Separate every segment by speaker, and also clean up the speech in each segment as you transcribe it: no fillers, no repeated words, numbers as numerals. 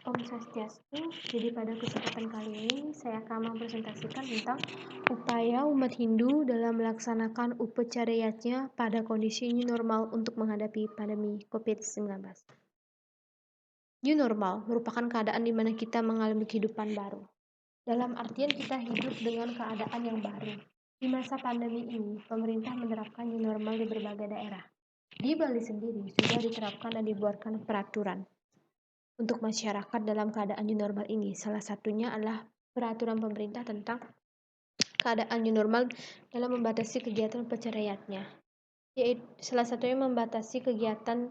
Speaker 1: Om Swastiastu. Jadi pada kesempatan kali ini saya akan mempresentasikan tentang upaya umat Hindu dalam melaksanakan upacarayatnya pada kondisi new normal untuk menghadapi pandemi COVID-19. New normal merupakan keadaan di mana kita mengalami kehidupan baru. Dalam artian kita hidup dengan keadaan yang baru. Di masa pandemi ini, pemerintah menerapkan new normal di berbagai daerah. Di Bali sendiri sudah diterapkan dan dibuatkan peraturan untuk masyarakat dalam keadaan new normal ini. Salah satunya adalah peraturan pemerintah tentang keadaan new normal dalam membatasi kegiatan pecerayatnya. Yaitu salah satunya membatasi kegiatan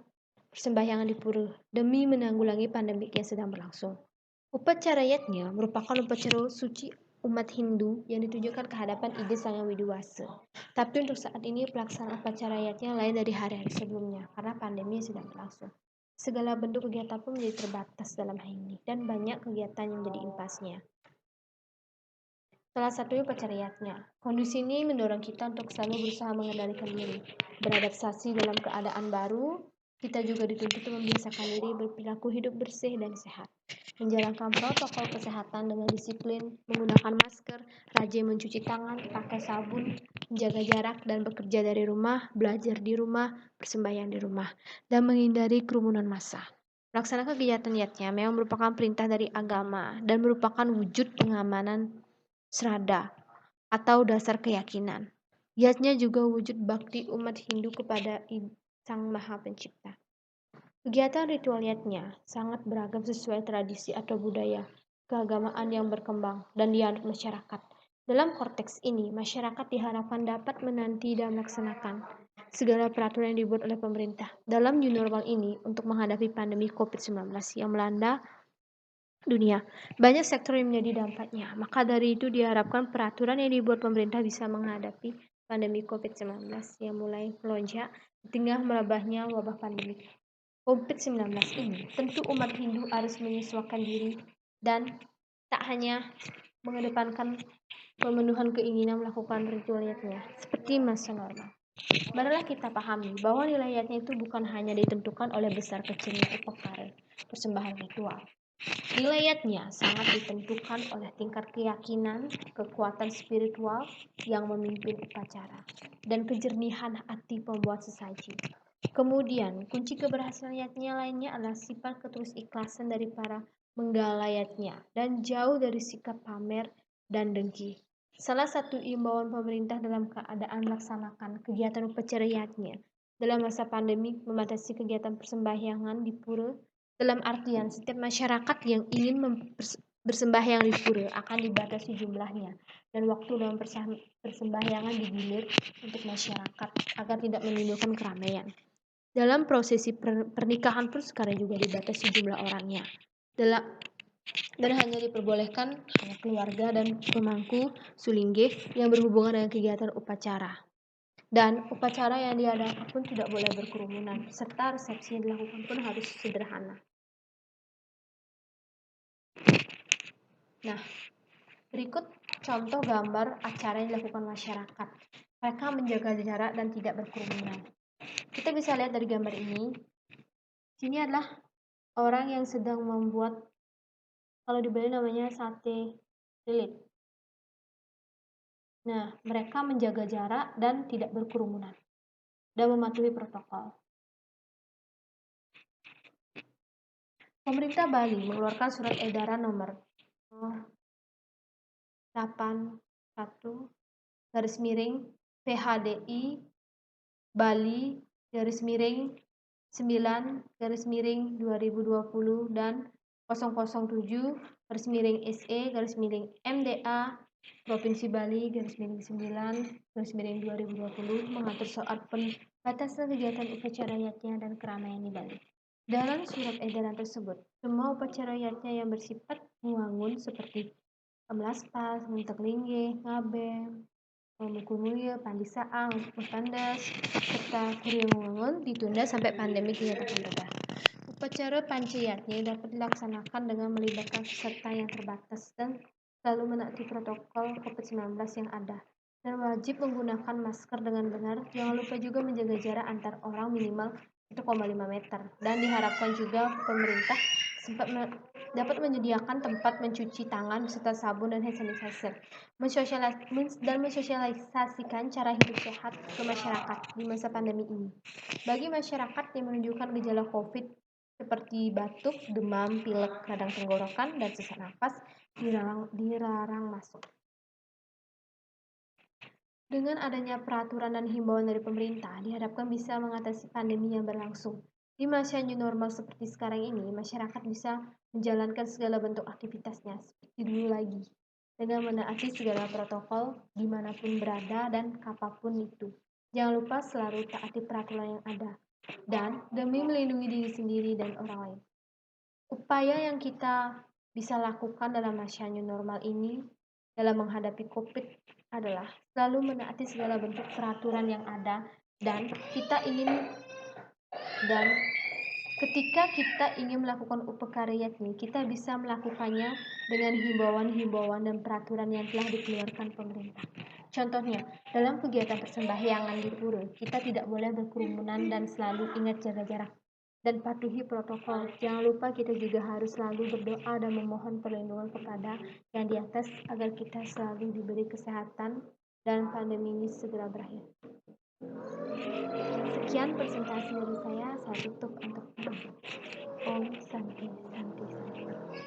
Speaker 1: persembahyangan di pura demi menanggulangi pandemi yang sedang berlangsung. Upacarayatnya merupakan upacara suci umat Hindu yang ditujukan ke hadapan Ide Sang Yang Widiwasa. Tapi untuk saat ini pelaksanaan upacarayatnya lain dari hari-hari sebelumnya karena pandemi sedang berlangsung. Segala bentuk kegiatan pun menjadi terbatas dalam hal ini dan banyak kegiatan yang menjadi impasnya. Salah satunya upacarayatnya. Kondisi ini mendorong kita untuk selalu berusaha mengendalikan diri, beradaptasi dalam keadaan baru. Kita juga dituntut untuk membiasakan diri berperilaku hidup bersih dan sehat, menjalankan protokol kesehatan dengan disiplin, menggunakan masker, rajin mencuci tangan, pakai sabun, menjaga jarak dan bekerja dari rumah, belajar di rumah, bersembahyang di rumah, dan menghindari kerumunan massa. Melaksanakan kegiatan niatnya memang merupakan perintah dari agama dan merupakan wujud pengamanan srada atau dasar keyakinan. Yatnya juga wujud bakti umat Hindu kepada Sang Maha Pencipta. Kegiatan ritual yatnya sangat beragam sesuai tradisi atau budaya keagamaan yang berkembang dan dianut masyarakat. Dalam konteks ini, masyarakat diharapkan dapat menanti dan melaksanakan segala peraturan yang dibuat oleh pemerintah dalam new normal ini untuk menghadapi pandemi COVID-19 yang melanda dunia. Banyak sektor yang menjadi dampaknya. Maka dari itu diharapkan peraturan yang dibuat pemerintah bisa menghadapi pandemi COVID-19 yang mulai melonjak di tengah merebahnya wabah pandemi COVID-19 ini. Tentu umat Hindu harus menyesuaikan diri dan tak hanya mengedepankan pemenuhan keinginan melakukan ritualnya seperti masa normal. Marilah kita pahami bahwa nilai yatnya itu bukan hanya ditentukan oleh besar kecilnya upakara persembahan ritual. Nilai yatnya sangat ditentukan oleh tingkat keyakinan, kekuatan spiritual yang memimpin upacara, dan kejernihan hati pembuat sesaji. Kemudian, kunci keberhasilan yatnya lainnya adalah sifat ketulus ikhlasan dari para menggalayatnya dan jauh dari sikap pamer dan dengki. Salah satu imbauan pemerintah dalam keadaan melaksanakan kegiatan upacarayatnya dalam masa pandemi membatasi kegiatan persembahyangan di pura dalam artian setiap masyarakat yang ingin bersembahyang di pura akan dibatasi jumlahnya dan waktu dalam persembahyangan digilir untuk masyarakat agar tidak menimbulkan keramaian. Dalam prosesi pernikahan pun sekarang juga dibatasi jumlah orangnya. Dan hanya diperbolehkan hanya keluarga dan pemangku sulinggih yang berhubungan dengan kegiatan upacara. Dan upacara yang diadakan pun tidak boleh berkerumunan, serta resepsi yang dilakukan pun harus sederhana. Nah, berikut contoh gambar acara yang dilakukan masyarakat. Mereka menjaga jarak dan tidak berkerumunan. Kita bisa lihat dari gambar ini. Ini adalah orang yang sedang membuat, kalau di Bali namanya sate lilit. Nah, mereka menjaga jarak dan tidak berkerumunan dan mematuhi protokol. Pemerintah Bali mengeluarkan surat edaran nomor 81 garis miring PHDI Bali garis miring 9 garis miring 2020 dan 007 garis miring SE garis miring MDA Provinsi Bali garis miring 9 garis miring 2020 mengatur soal pembatasan kegiatan upacara yatnya dan keramaian di Bali. Dalam surat edaran tersebut, semua upacara yatnya yang bersifat membangun seperti melaspas, mentek linggih, ngabem, Mukumuya, Pandisaang, Mutandas, serta Kuriungungun ditunda sampai pandemi dinyatakan reda. Upacara panciyatnya dapat dilaksanakan dengan melibatkan peserta yang terbatas dan selalu menaati protokol COVID-19 yang ada dan wajib menggunakan masker dengan benar. Jangan lupa juga menjaga jarak antar orang minimal 1,5 meter dan diharapkan juga pemerintah sempat dapat menyediakan tempat mencuci tangan beserta sabun dan hand sanitizer, dan mensosialisasikan cara hidup sehat ke masyarakat di masa pandemi ini. Bagi masyarakat yang menunjukkan gejala COVID seperti batuk, demam, pilek, radang tenggorokan, dan sesak napas, dilarang masuk. Dengan adanya peraturan dan himbauan dari pemerintah, diharapkan bisa mengatasi pandemi yang berlangsung. Di masa new normal seperti sekarang ini, masyarakat bisa menjalankan segala bentuk aktivitasnya seperti dulu lagi, dengan menaati segala protokol dimanapun berada dan kapanpun itu. Jangan lupa selalu taati peraturan yang ada, dan demi melindungi diri sendiri dan orang lain. Upaya yang kita bisa lakukan dalam masa new normal ini dalam menghadapi COVID adalah selalu menaati segala bentuk peraturan yang ada dan ketika kita ingin melakukan upakaryat ini, kita bisa melakukannya dengan himbauan-himbauan dan peraturan yang telah dikeluarkan pemerintah. Contohnya, dalam kegiatan persembahyangan di pura, kita tidak boleh berkerumunan dan selalu ingat jaga jarak dan patuhi protokol. Jangan lupa kita juga harus selalu berdoa dan memohon perlindungan kepada yang di atas agar kita selalu diberi kesehatan dan pandemi ini segera berakhir. Sekian presentasi dari saya tutup untuk Om Santi.